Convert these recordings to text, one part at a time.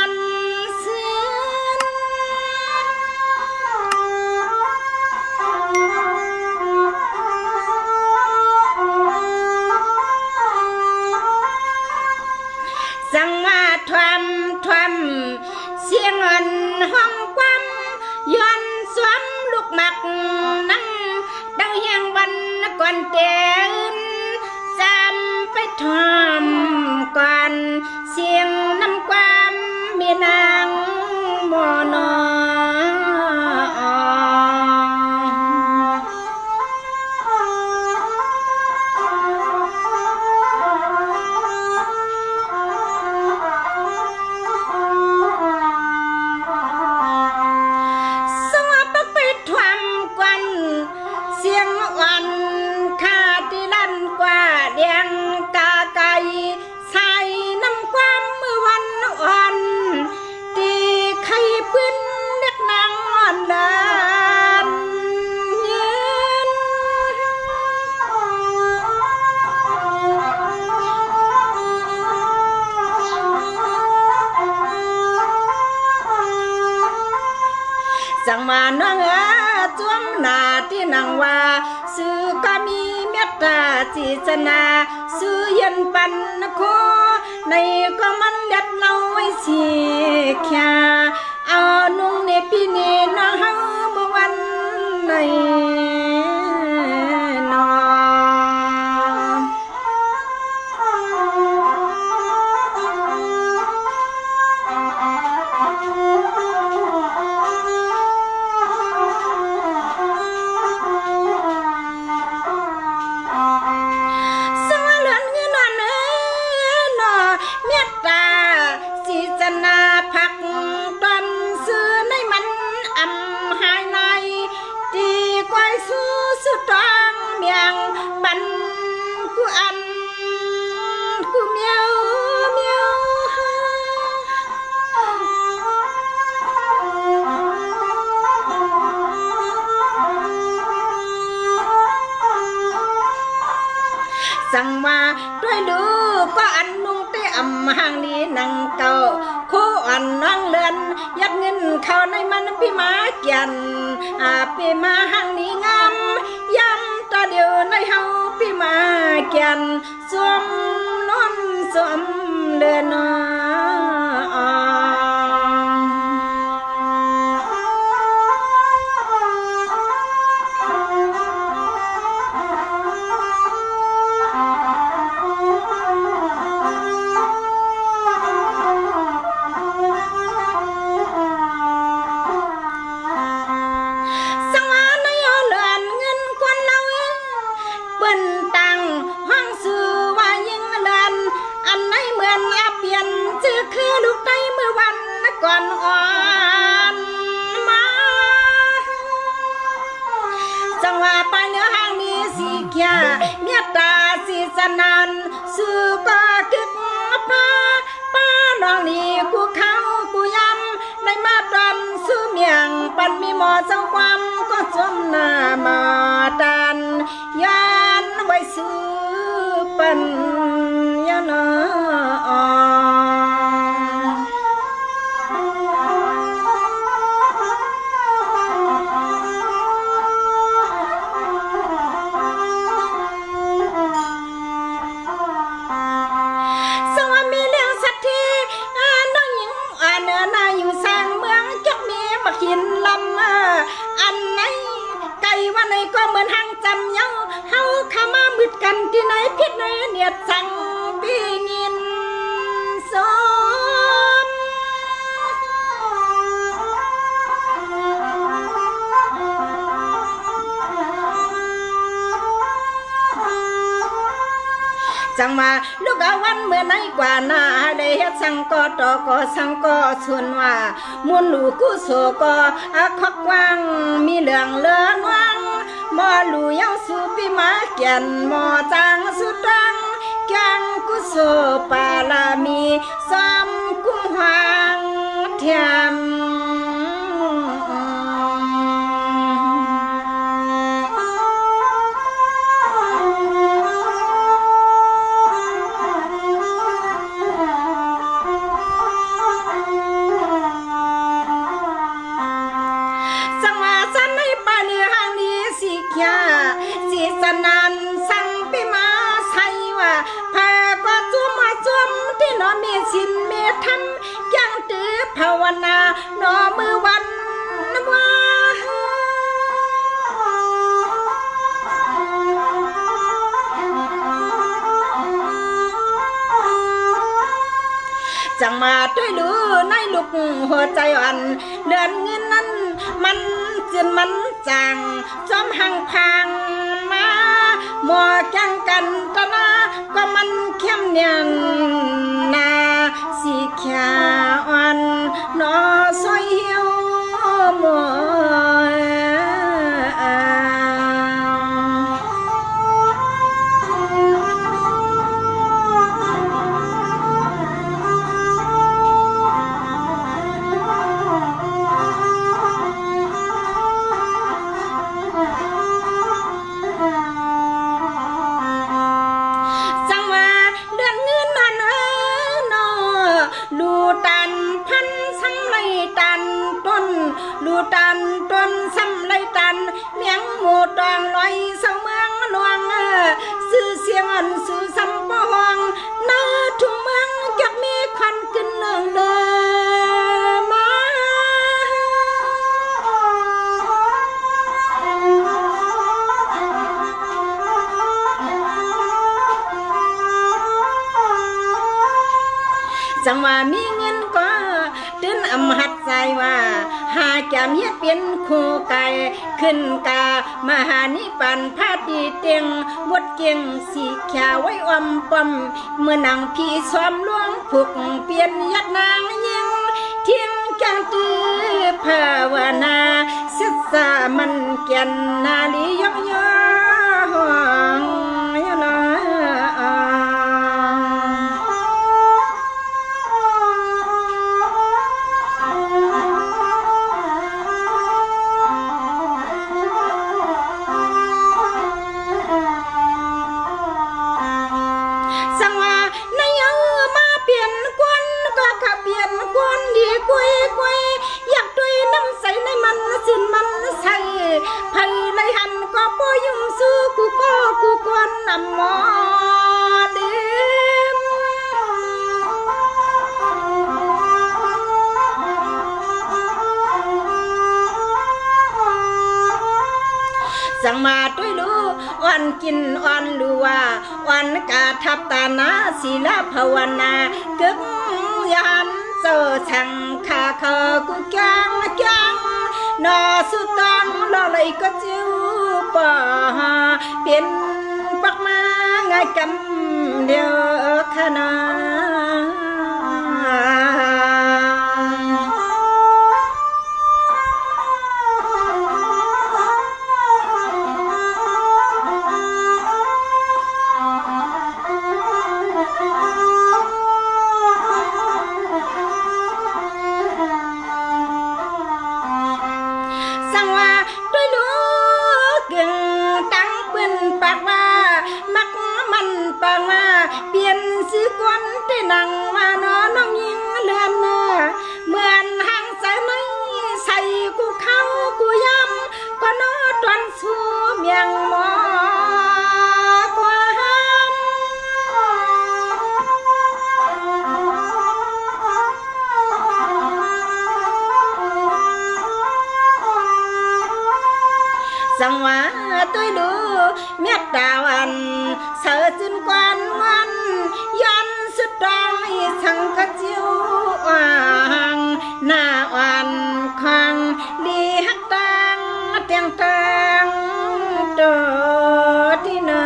นเสือนสังว่าทำเสียงอ่อนห้องความย้อนสวมลูกหมักนั่งดังเฮียงวันก่อนเตือนจำไปทำก่อนเสียงน้ำความมีนางมอนอเสียงอ่อนคาที่ลั่นกว่าเดียงกาไก่ใส่น้ำความเมื่อวันอ่อนตีไข่ปืนเด็กนางอ่อนเดินยืนจังมาน้องจวมหน้าที่นางว่าสื่อก็มีเมตตาจิตนาสื่อยันปันโคในก็มันเด็ดเราไว้สิแค่เอานุ่งในปีนี้น้องเฮาเมื่อวันในนอนาพักตอนซื้อในมันอำหายในตีก้อยสู้สุดตองเมียงบันกูอันกูเมียวเมียวสั่งมาด้วยดูก็อันนุ่งเตะอำหางนี้นังเก่าคู่อ่อนน้องเลือนยัดเงินเข้าในมันพี่มาเกียนพี่มาหางนี้งามย้ำตาเดียวในเฮาพี่มาเกียนสวมนอนสวมเลือนคือลูกในเมื่อวันก่อนอ่อนมาจังว่าไปเนื้อห้างนี้สีเขียเมียตาสีสนันสื่อก็คึกป้าน้องนี่กูเข้ากูยำในมาตอนสู้เมียงปันมีหมอเจ้าความก็จมหน้ามาดันยันไว้ซื้อปันยานอหินลำอันไหนไก่ว่าไหนก็เหมือนหางจำเย้าเฮาขามามืดกันที่ไหนพิษไหนเนียดสั่งปีงินสมจังมาลูกเอาวันเมื่อไหนกว่าหน้าได้เฮ็ดสังก็ต่อก็สังก็ส่วนว่ามุนลูกกูโซก็คอกวางมีเหลืองเลือนวังมอลูเย้าสู่ปีมาเกียนมอจางสุดดังแกงกุโซปาลามีซ้ำกุ้งหางเทียม ส นาหนอมือวันว่าจังมาด้วยดูในลูกหัวใจอ่อนเดือนเงินนั้นมันจืนมันจางจอมหังพังมาหมัวแข่งกันตะนาก็มันเข้มเนียนนาสีแขอ่อนนอซอยเหี่ยวหมัวลูตันต้นซ้ำไรตันเมียงหมูตองลอยเสาเมืองหลวงซื้อเสียงอันซื้อซ้ำปองนาทุ่งเมืองจะมีควันขึ้นเลื่องเดิมมาจังว่ามีเงินก็ตื่นอำหัดใจว่าหาแก้มเฮ็ดเป็นคู่ไก่ขึ้นกามหานิปันพาดีเตียงบดเกียงสีแขวไว้อมปอมเมื่อนางพี่ซ้อมล้วงผูกเปลี่ยนยัดนางยิงเที่ยงแกงตื้อภาวนาศึกษามันเกียนนาลียกย่องยนะอยากด้วยน้ำใสในมันสินมันใส่ไผ่ไรหันก็ปยุ่มสู้กูก็กูกวนนำหมอเดิมสั่งมาด้วยลูอ่อนกินอ่อนลัวอ่อนกาทับตานาศีลภาวนาเก็บยันโซชังข้าขอกูจังนอสุตังรอเลยก็จิ้วป่าเป็นปักมาไงกำเดียวขนาเปลี่ยนซื้อก้นที่นั่งมาน้องยิงเลือนเหมือนหางใส่ไม้ใส่กูเข้ากูยำก็นอตอนสู้เมียงหมอกว่าสังวาตัวดูเมียตาวันเสือจินกวนวันยันสุดดังสังกะจิวอ่างหน้าวันคังดีฮักตังเตียงตังตัวที่นา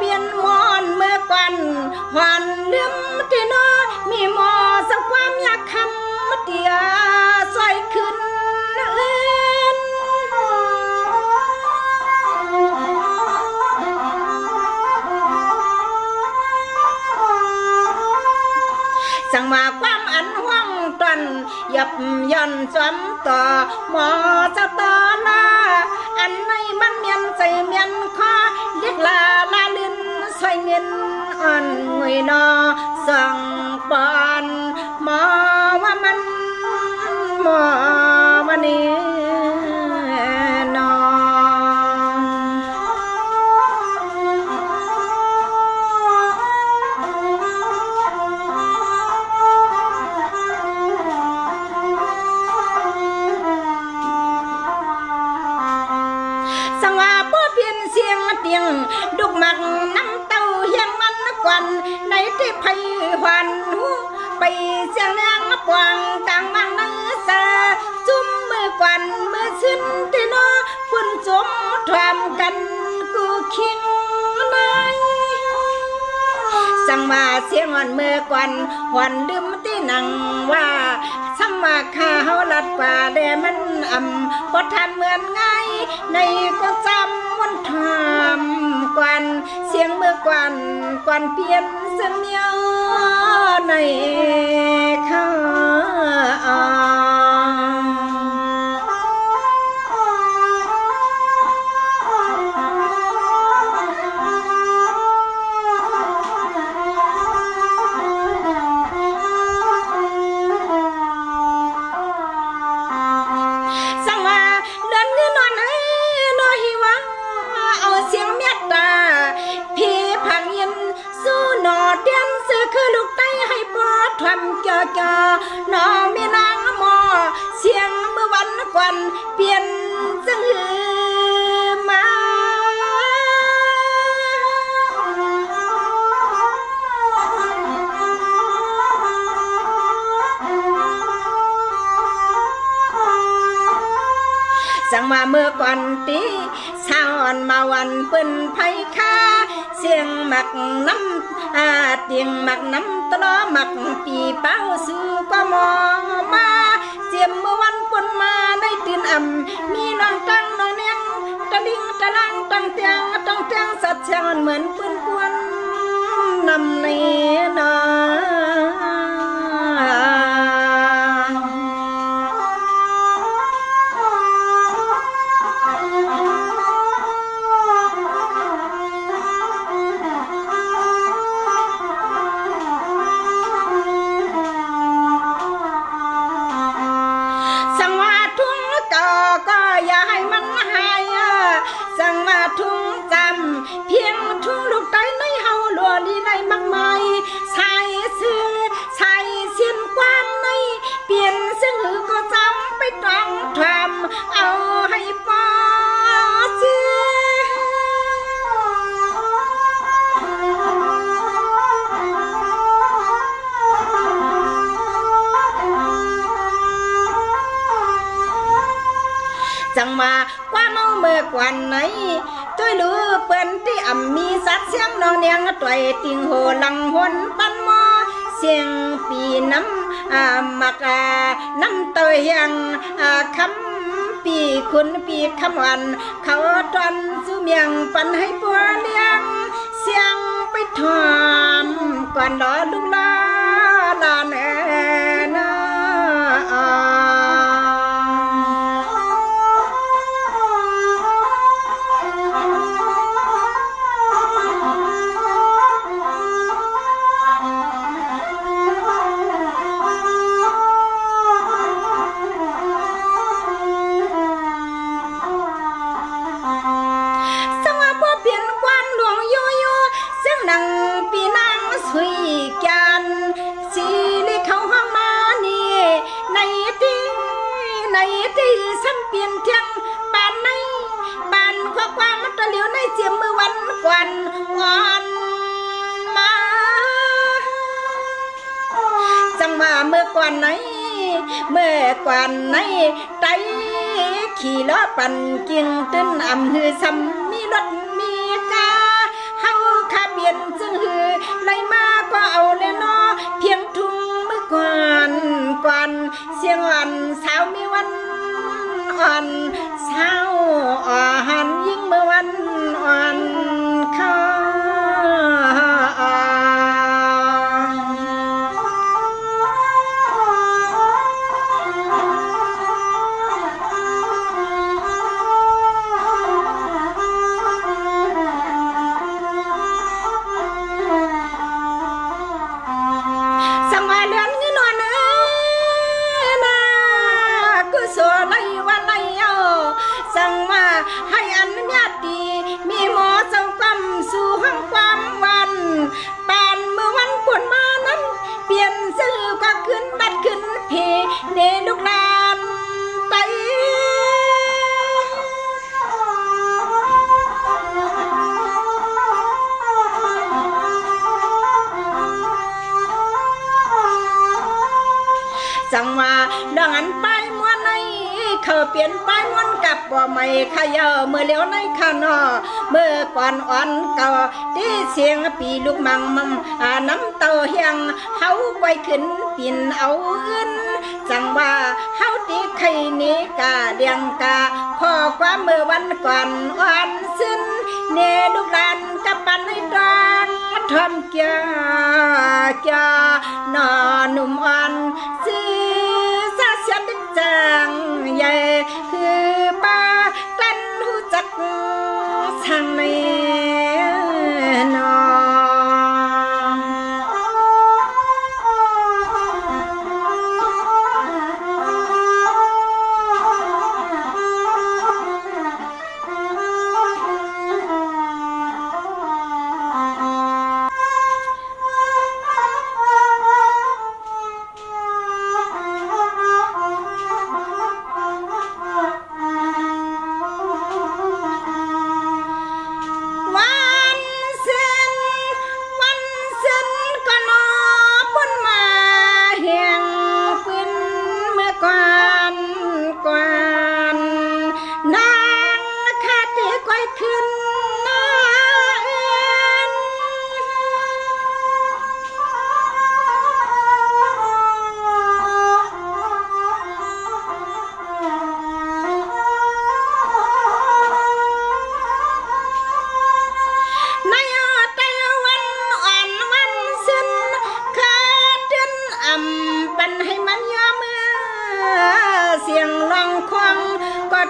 เปลี่ยนมอนเมื่อก่อนหวานลืมที่น้อมีหมอสักความอยากคำเดียซอยขึ้นสั่งมาความอันห่วงตันยับยันจำต่อหมอจะต่อหน้าอันในมันเมียน อ่อนงุยนอส่องปอนหมอว่ามันหมอวันนี้นอสังว่าบ่เปลี่ยนเสียงเตียงดุกหมักน้ำเต้าเฮียงมันกวนในที่ไผหวันหูไปเสียงนางปวงกลางมังนังสาจุ่มมือกวนมือขึ้นที่นอฝุ่นจมทวมกันกูคิงในสังว่าเสียงอ่อนมือกวนหวันดื่มที่นังว่าสัมมาข้าเฮาลัดป่าแดมันบ่ทันเหมือนไงในก็จำวันทำกวนเสียงมือกวนกวนเปลี่ยนเสียงเมียวในข้าคือลูกไต้ให้ปอดทำเจ้าเจ้านอมีนางหมอเสียงเมื่อวันกวนเปลี่ยนจึงหือมาสั่งมาเมื่อก่อนตีสาวอ่อนมาวันเปิ้นไผค่าเสียงหมักน้ำเตียงหมักน้ำตลอหมักปีเป้าซื้อก็มองมาเสียมเมื่อวันปนมาได้ตื่นมีน้องตั้งน้องเนียงตะลิงตะลังตั้งเตียงสัดเชียงเหมือนปืนกวนนำในนาทุ่งจำเพียงทุ่งลูกไต้ในเฮาลัวลีในมากมายใส่ซื้อใส่เสียนความในเปลี่ยนซึ่งหือก็จำไปต้องทำเอาให้ปอซื้อจังมาว่าเมาเมื่อกวันไหนจ้อยลือเปิ้นที่มีสัตว์เสียงน้องเนียงต่อยติงโหลังหนปันหมอเสียงปีน้ำมักน้ำเตยยังคำปีคุณปีคำวันเขาตอนสู้เมียงปันให้ปัวเลี้ยงเสียงไปทอมก่อนรอลูกลาลาแน่นาที่ซ้ำเปลี่ยนเทียงปานในปานข้อความมันตะเหลียวในเสียมมือวันกวนอ่อนมาจังว่าเมื่อก่อนไหนไตขี่ล้อปั่นกิ่งตื้นหือซ้ำมีรถมีกาเฮาขาเปลี่ยนจึงหือไล่มาก็เอาเลยเนาะเพียงทุ่งมือก่อนเสียงอ่อนสาวมีวันอ่อนเช้าอ่อนยิ่งเมื่อวันอ่อนเข้า เ ให้อนุญาตดีมีหมอเจ้ากรรมสู่ห้องความวันปานเมื่อวันปวดมานั้นเปลี่ยนซื้อก็ขึ้นบัดขึ้นเพเนลูกหลานไปจังว่าดังอันไปม้วนในเขาเปลี่ยนไปม้วนกับบ่ไม่ขยาเมื่อเลี้ยวในข้างนอเมื่อก่อนอ่อนเก่าที่เสียงปีลูกมังมัมน้ำเต่าเฮียงเฮาไปขึ้นปิ่นเอาอื่นจังว่าเฮาตีไข่นี้กาเดียงกาขอความเมื่อวันก่อนอ่อนสิ้นเนลูกหลานกับปันให้ตรางทำเกียนอหนุ่มอ่อนซื้อซาเสียดจังใหญ่คือป้ากลั้นหูจักทางในนอ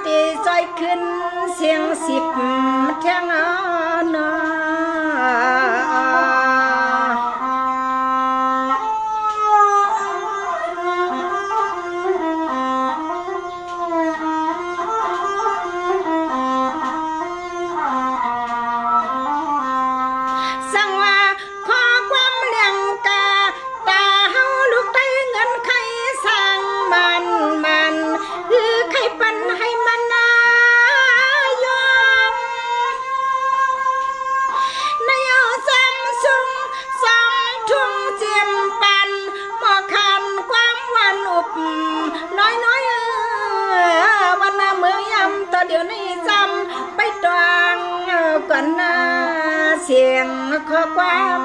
ตีจอยขึ้นเสียงสิบแทงนอสั่งว่าขอความเลี้ยงกาตาเฮาลูกได้เงินใครสั่งมันคือใครปันให้มันนายอมนายเอาซ้ำซุงซ้ำทุ่งเจียมปันหมอคันความวันอุบน้อยวันหน้าเมื่อยำต่อเดี๋ยวนี้จำไปตวงก่อนหน้าเสียงขอความ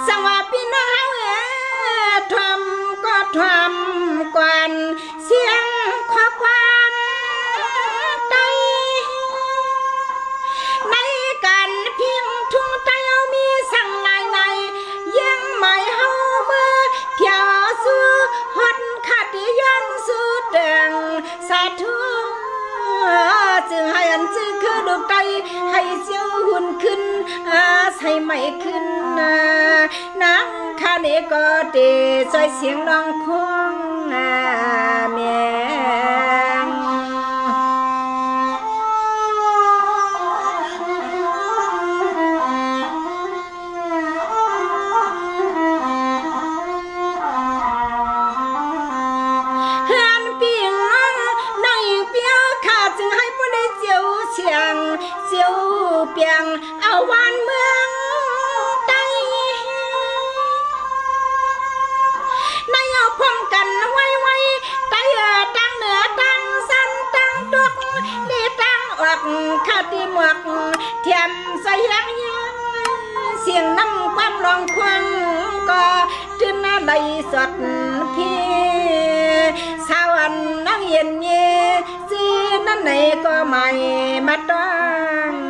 สังว่าพี่น้องทำก็ทำก่อนเสียงขอความใจในการเพียงทุ่งใจเอามีสั่งในยังไม่เฮาเมื่อเที่ยวสู่ฮอดขาดย้อนสู่เดิงสาธุจึงให้อันจึงคือดวงใจให้เสียวหุ่นขึ้นใส่ไม่ขึ้นนังคาเนก็เตะใจเสียงร้องคงแมงเฮือนปีงในเปียวขาดจึงให้ผู้ใดเจียวเสียงเจียวเปียงเอาวันเมืองพร้อมกันไว้ไตตั้งเหนือตั้งสันตั้งตุกดีตั้งออกขาดดีหมวกเทียมใส่ยังเสียงน้ำความร้องควงก็ถึงนาไหลสดพี่สาวันนั่งเย็นเย่ซื้อนั่นไหนก็ไม่มาต้อง